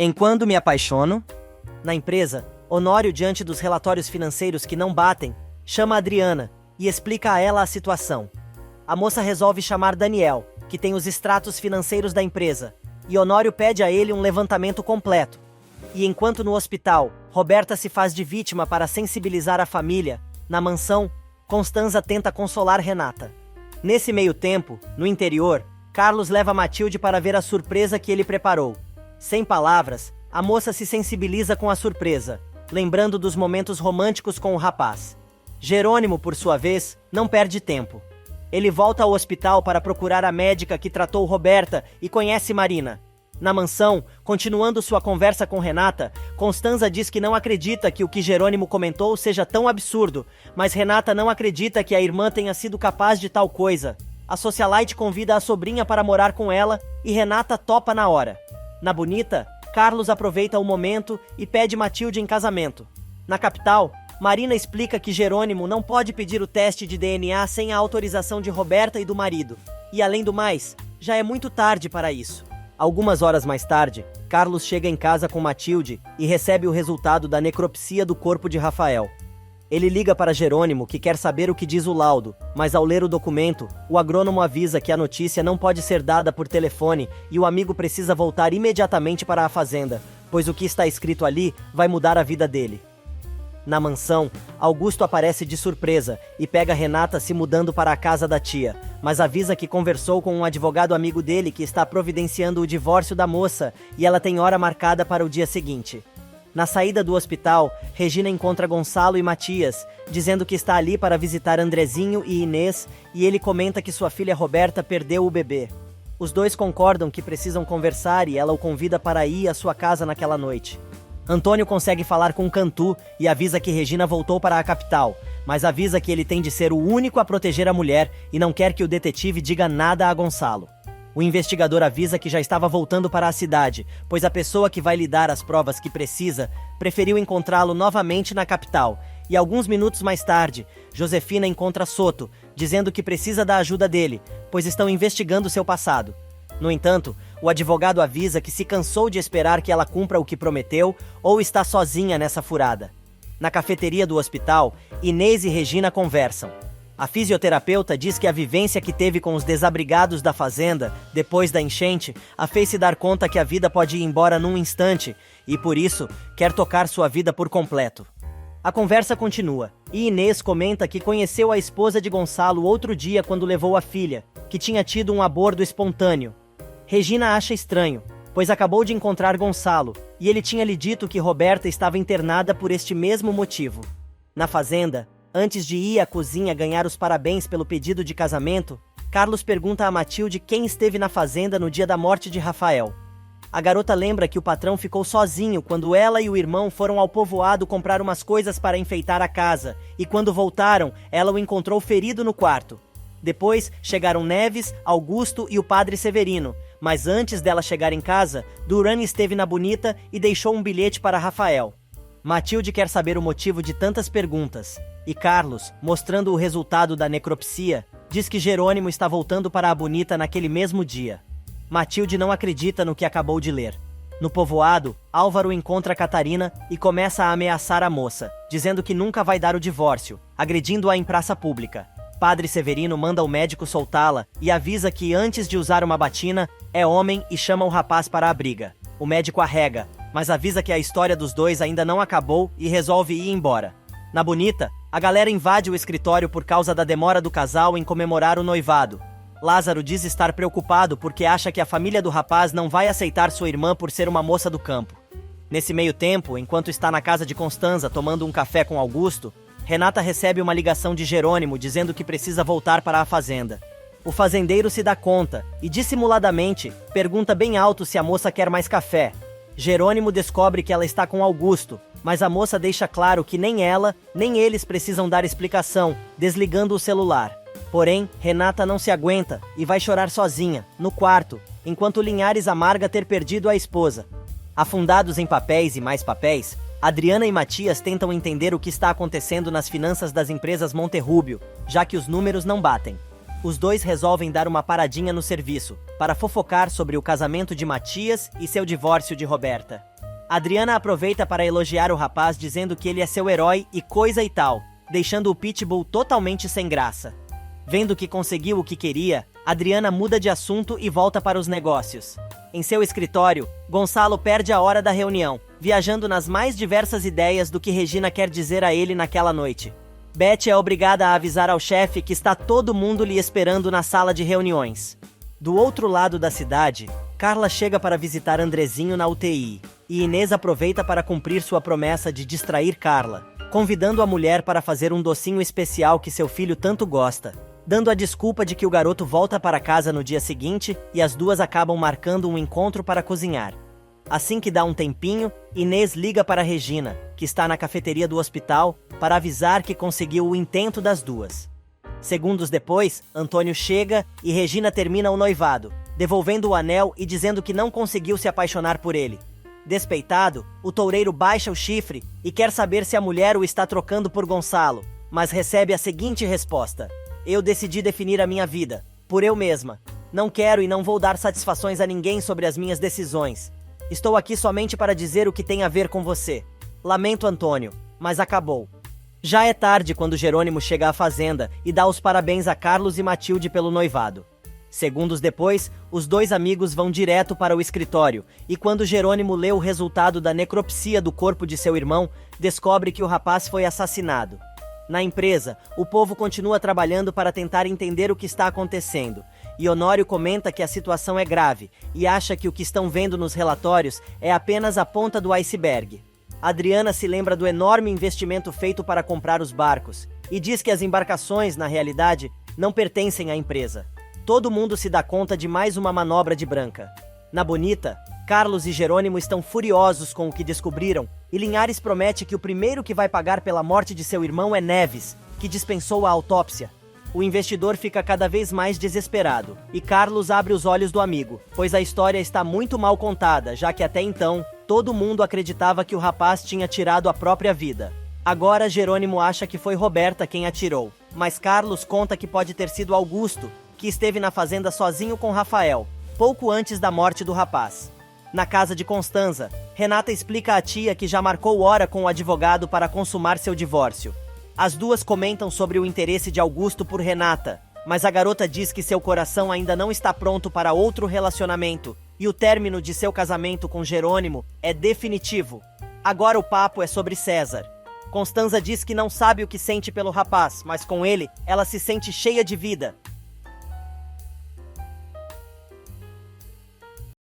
Enquanto me apaixono? Na empresa, Honório, diante dos relatórios financeiros que não batem, chama Adriana e explica a ela a situação. A moça resolve chamar Daniel, que tem os extratos financeiros da empresa, e Honório pede a ele um levantamento completo. E enquanto no hospital, Roberta se faz de vítima para sensibilizar a família, na mansão, Constanza tenta consolar Renata. Nesse meio tempo, no interior, Carlos leva Matilde para ver a surpresa que ele preparou. Sem palavras, a moça se sensibiliza com a surpresa, lembrando dos momentos românticos com o rapaz. Jerônimo, por sua vez, não perde tempo. Ele volta ao hospital para procurar a médica que tratou Roberta e conhece Marina. Na mansão, continuando sua conversa com Renata, Constanza diz que não acredita que o que Jerônimo comentou seja tão absurdo, mas Renata não acredita que a irmã tenha sido capaz de tal coisa. A socialite convida a sobrinha para morar com ela e Renata topa na hora. Na Bonita, Carlos aproveita o momento e pede Matilde em casamento. Na capital, Marina explica que Jerônimo não pode pedir o teste de DNA sem a autorização de Roberta e do marido. E além do mais, já é muito tarde para isso. Algumas horas mais tarde, Carlos chega em casa com Matilde e recebe o resultado da necropsia do corpo de Rafael. Ele liga para Jerônimo, que quer saber o que diz o laudo, mas ao ler o documento, o agrônomo avisa que a notícia não pode ser dada por telefone e o amigo precisa voltar imediatamente para a fazenda, pois o que está escrito ali vai mudar a vida dele. Na mansão, Augusto aparece de surpresa e pega Renata se mudando para a casa da tia, mas avisa que conversou com um advogado amigo dele que está providenciando o divórcio da moça e ela tem hora marcada para o dia seguinte. Na saída do hospital, Regina encontra Gonçalo e Matias, dizendo que está ali para visitar Andrezinho e Inês, e ele comenta que sua filha Roberta perdeu o bebê. Os dois concordam que precisam conversar e ela o convida para ir à sua casa naquela noite. Antônio consegue falar com Cantu e avisa que Regina voltou para a capital, mas avisa que ele tem de ser o único a proteger a mulher e não quer que o detetive diga nada a Gonçalo. O investigador avisa que já estava voltando para a cidade, pois a pessoa que vai lhe dar as provas que precisa preferiu encontrá-lo novamente na capital, e alguns minutos mais tarde, Josefina encontra Soto, dizendo que precisa da ajuda dele, pois estão investigando seu passado. No entanto, o advogado avisa que se cansou de esperar que ela cumpra o que prometeu ou está sozinha nessa furada. Na cafeteria do hospital, Inês e Regina conversam. A fisioterapeuta diz que a vivência que teve com os desabrigados da fazenda, depois da enchente, a fez se dar conta que a vida pode ir embora num instante e, por isso, quer tocar sua vida por completo. A conversa continua, e Inês comenta que conheceu a esposa de Gonçalo outro dia quando levou a filha, que tinha tido um aborto espontâneo. Regina acha estranho, pois acabou de encontrar Gonçalo, e ele tinha lhe dito que Roberta estava internada por este mesmo motivo. Na fazenda, antes de ir à cozinha ganhar os parabéns pelo pedido de casamento, Carlos pergunta a Matilde quem esteve na fazenda no dia da morte de Rafael. A garota lembra que o patrão ficou sozinho quando ela e o irmão foram ao povoado comprar umas coisas para enfeitar a casa, e quando voltaram, ela o encontrou ferido no quarto. Depois chegaram Neves, Augusto e o padre Severino, mas antes dela chegar em casa, Durane esteve na Bonita e deixou um bilhete para Rafael. Matilde quer saber o motivo de tantas perguntas, e Carlos, mostrando o resultado da necropsia, diz que Jerônimo está voltando para a Bonita naquele mesmo dia. Matilde não acredita no que acabou de ler. No povoado, Álvaro encontra Catarina e começa a ameaçar a moça, dizendo que nunca vai dar o divórcio, agredindo-a em praça pública. Padre Severino manda o médico soltá-la e avisa que antes de usar uma batina, é homem e chama o rapaz para a briga. O médico arrega, mas avisa que a história dos dois ainda não acabou e resolve ir embora. Na Bonita, a galera invade o escritório por causa da demora do casal em comemorar o noivado. Lázaro diz estar preocupado porque acha que a família do rapaz não vai aceitar sua irmã por ser uma moça do campo. Nesse meio tempo, enquanto está na casa de Constanza tomando um café com Augusto, Renata recebe uma ligação de Jerônimo dizendo que precisa voltar para a fazenda. O fazendeiro se dá conta e, dissimuladamente, pergunta bem alto se a moça quer mais café. Jerônimo descobre que ela está com Augusto, mas a moça deixa claro que nem ela, nem eles precisam dar explicação, desligando o celular. Porém, Renata não se aguenta e vai chorar sozinha, no quarto, enquanto Linhares amarga ter perdido a esposa. Afundados em papéis e mais papéis, Adriana e Matias tentam entender o que está acontecendo nas finanças das empresas Monterrúbio, já que os números não batem. os dois resolvem dar uma paradinha no serviço, para fofocar sobre o casamento de Matias e seu divórcio de Roberta. Adriana aproveita para elogiar o rapaz dizendo que ele é seu herói e coisa e tal, deixando o Pitbull totalmente sem graça. Vendo que conseguiu o que queria, Adriana muda de assunto e volta para os negócios. Em seu escritório, Gonçalo perde a hora da reunião, viajando nas mais diversas ideias do que Regina quer dizer a ele naquela noite. Beth é obrigada a avisar ao chefe que está todo mundo lhe esperando na sala de reuniões. Do outro lado da cidade, Carla chega para visitar Andrezinho na UTI, e Inês aproveita para cumprir sua promessa de distrair Carla, convidando a mulher para fazer um docinho especial que seu filho tanto gosta, dando a desculpa de que o garoto volta para casa no dia seguinte e as duas acabam marcando um encontro para cozinhar. Assim que dá um tempinho, Inês liga para Regina, que está na cafeteria do hospital, para avisar que conseguiu o intento das duas. Segundos depois, Antônio chega e Regina termina o noivado, devolvendo o anel e dizendo que não conseguiu se apaixonar por ele. Despeitado, o toureiro baixa o chifre e quer saber se a mulher o está trocando por Gonçalo, mas recebe a seguinte resposta: "Eu decidi definir a minha vida, por eu mesma. Não quero e não vou dar satisfações a ninguém sobre as minhas decisões. Estou aqui somente para dizer o que tem a ver com você. Lamento, Antônio, mas acabou." Já é tarde quando Jerônimo chega à fazenda e dá os parabéns a Carlos e Matilde pelo noivado. Segundos depois, os dois amigos vão direto para o escritório e quando Jerônimo lê o resultado da necropsia do corpo de seu irmão, descobre que o rapaz foi assassinado. Na empresa, o povo continua trabalhando para tentar entender o que está acontecendo, e Honório comenta que a situação é grave e acha que o que estão vendo nos relatórios é apenas a ponta do iceberg. Adriana se lembra do enorme investimento feito para comprar os barcos e diz que as embarcações, na realidade, não pertencem à empresa. Todo mundo se dá conta de mais uma manobra de Branca. Na Bonita, Carlos e Jerônimo estão furiosos com o que descobriram e Linhares promete que o primeiro que vai pagar pela morte de seu irmão é Neves, que dispensou a autópsia. O investidor fica cada vez mais desesperado e Carlos abre os olhos do amigo, pois a história está muito mal contada, já que até então, todo mundo acreditava que o rapaz tinha tirado a própria vida. Agora Jerônimo acha que foi Roberta quem atirou, mas Carlos conta que pode ter sido Augusto, que esteve na fazenda sozinho com Rafael, pouco antes da morte do rapaz. Na casa de Constanza, Renata explica à tia que já marcou hora com o advogado para consumar seu divórcio. As duas comentam sobre o interesse de Augusto por Renata, mas a garota diz que seu coração ainda não está pronto para outro relacionamento e o término de seu casamento com Jerônimo é definitivo. Agora o papo é sobre César. Constanza diz que não sabe o que sente pelo rapaz, mas com ele, ela se sente cheia de vida